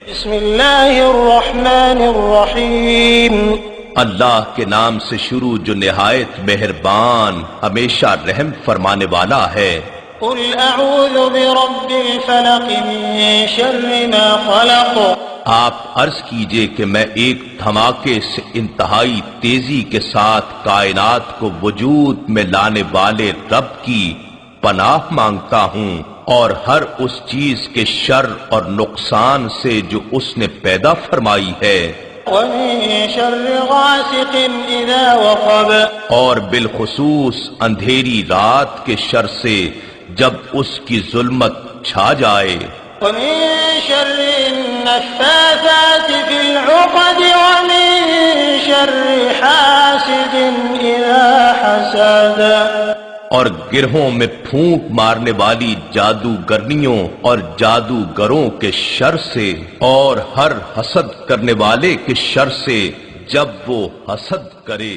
بسم اللہ الرحمن الرحیم اللہ کے نام سے شروع جو نہایت مہربان ہمیشہ رحم فرمانے والا ہے۔ قل اعوذ برب الفلق من شر ما خلق۔ آپ عرض کیجئے کہ میں ایک دھماکے سے انتہائی تیزی کے ساتھ کائنات کو وجود میں لانے والے رب کی پناہ مانگتا ہوں، اور ہر اس چیز کے شر اور نقصان سے جو اس نے پیدا فرمائی ہے، ومن شر غاسق اذا وقب۔ اور بالخصوص اندھیری رات کے شر سے جب اس کی ظلمت چھا جائے، ومن شر النفاثات في العقد ومن شر حاسد اذا حسد۔ اور گرہوں میں پھونک مارنے والی جادوگرنیوں اور جادوگروں کے شر سے، اور ہر حسد کرنے والے کے شر سے جب وہ حسد کرے۔